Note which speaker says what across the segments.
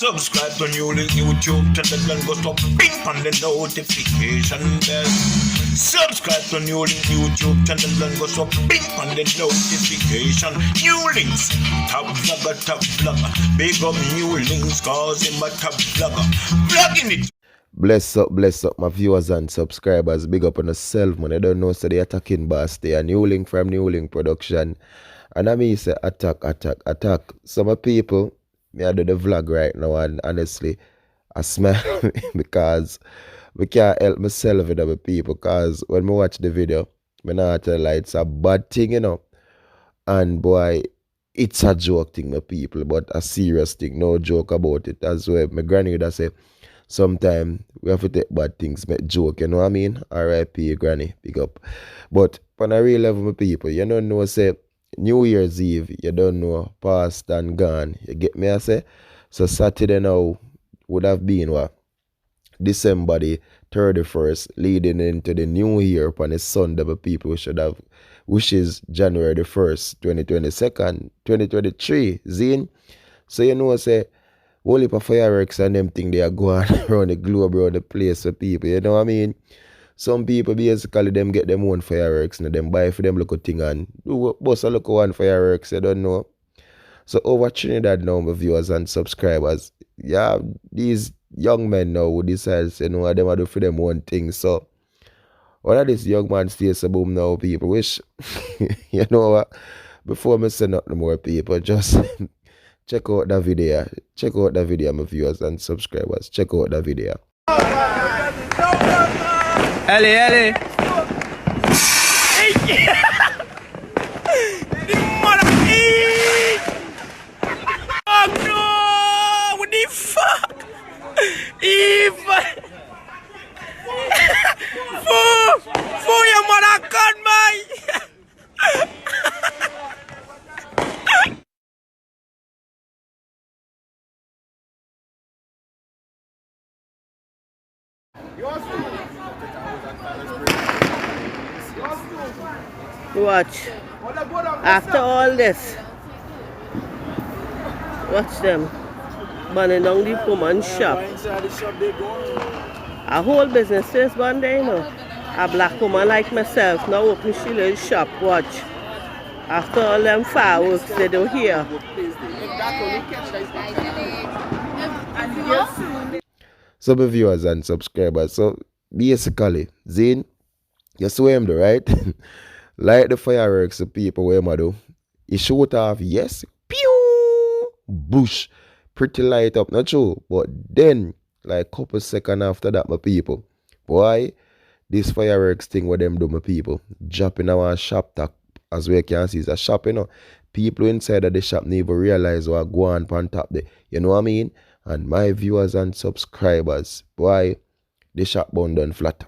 Speaker 1: Subscribe to NEWLINK YouTube channel and go stop ping on the notification bell. Subscribe to NEWLINK YouTube channel and go stop ping on the notification. NEWLINKs, top vlogger. Big up NEWLINKs cause him a top vlogger. Vlogging it.
Speaker 2: Bless up my viewers and subscribers. Big up on yourself, man. I don't know, so they attacking boss. They are NEWLINK from NEWLINK production. And I mean, say attack. Some people, me I do the vlog right now, and honestly, I smile because we can't help myself with other people. Because when we watch the video, me not tell like it's a bad thing, you know. And boy, it's a joke thing, my people, but a serious thing. No joke about it. That's why my granny would say, sometimes we have to take bad things, make joke, you know what I mean? R.I.P. Granny, big up. But on a real level, my people, you don't know, say, New Year's Eve, you don't know, past and gone. You get me, I say? So Saturday now would have been what? December the 31st, leading into the new year upon the Sunday, but people should have wishes January the 1st, 2023, zine. So you know, say, whole heap of fireworks and them thing they are going around the globe, around the place for people, you know what I mean? Some people basically them get them own fireworks and them buy for them local thing and do bust a local one fireworks, you don't know. So over Trinidad now, my viewers and subscribers, yeah, these young men now who decide, you know, them do for them one thing. So one of these young man stays a boom now, people wish, you know what, before I say nothing more, people, just check out the video. Check out the video, my viewers and subscribers. Check out the video.
Speaker 3: Ellie. Oh no! What the fuck? For your mother gun, man!
Speaker 4: Watch. After all this, watch them burning down the woman's shop. A whole business is one day, you know. A black woman like myself now open she little shop. Watch. After all them fireworks they do here.
Speaker 2: So my viewers and subscribers, so basically, Zane, you saw him though, right? Like the fireworks the people where I do. He shoot off, yes, pew, bush, pretty light up, not true. But then, like couple seconds after that, my people, boy, this fireworks thing what them do, my people, dropping our shop top, as we can see, it's a shop, you know. People inside of the shop never realize what go on top there. You know what I mean? And my viewers and subscribers, boy, the shop bun done flat.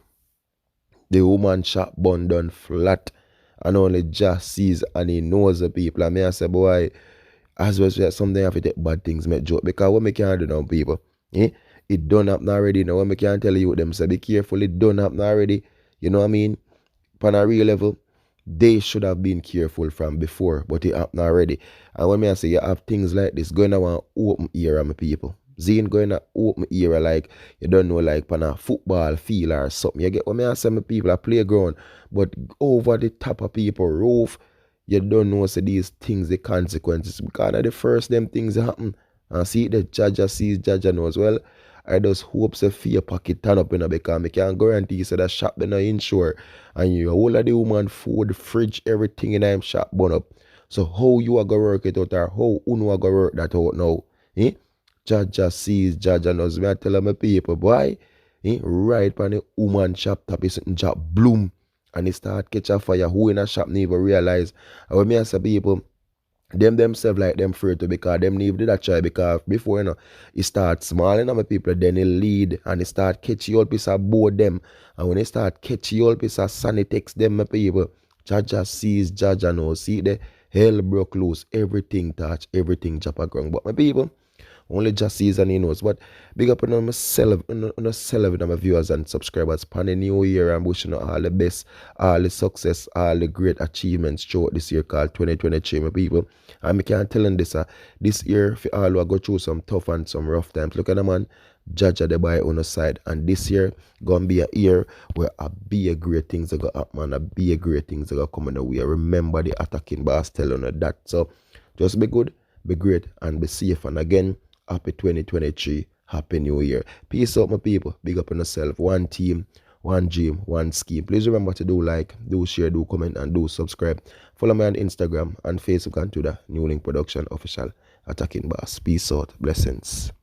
Speaker 2: The woman shop bun done flat. And only just sees and he knows the people. And me I say, boy, as well as something have to take bad things, make joke. Because what me can't do now, people, it done happen already. Now what me can't tell you them, say be careful, it done happen already. You know what I mean? On a real level, they should have been careful from before, but it happened already. And when me I say you have things like this going on open era, my people. Zine going to open era like you don't know, like on a football field or something. You get what me I say, my people a playground, but over the top of people roof, you don't know so these things, the consequences. Because of the first them things happen. And see the judge sees, judge knows. Well, I just hope so for your pocket turn up, you know, because I can't guarantee you so that shop they not insure. And you all of the woman food, fridge, everything in them shop burn up. So how you are gonna work it out or how uno are gonna work that out now? Judge sees, judge knows. Me I tell my people, boy, right on the woman shop top is something job bloom. And it start catch a fire. Who in a shop never realize. And when me I say people, them themselves like them afraid to because them never did that try because before you know it start small my people, then it lead and it start catch you all piece of board them. And when it start catch you all piece of sanitex them my people, judge sees, judge knows. See the hell broke loose, everything touch, everything drop a ground. But my people, Only just season he knows. But big up on myself, on my viewers and subscribers. For the new year, I'm wishing you all the best, all the success, all the great achievements throughout this year called 2023, my people. And I can't tell them this year, for all who go through some tough and some rough times. Look at the man, judge the boy on the side. And this year, gonna be a year where a big great things are gonna happen and a big great things are gonna come in the way. Remember the attacking boss telling you that. So just be good, be great, and be safe. And again, happy 2023, happy new year. Peace out, my people. Big up on yourself. One team, one dream, one scheme. Please remember to do like, do share, do comment, and do subscribe. Follow me on Instagram and Facebook and Twitter, NEWLINK Production Official Attacking Boss. Peace out. Blessings.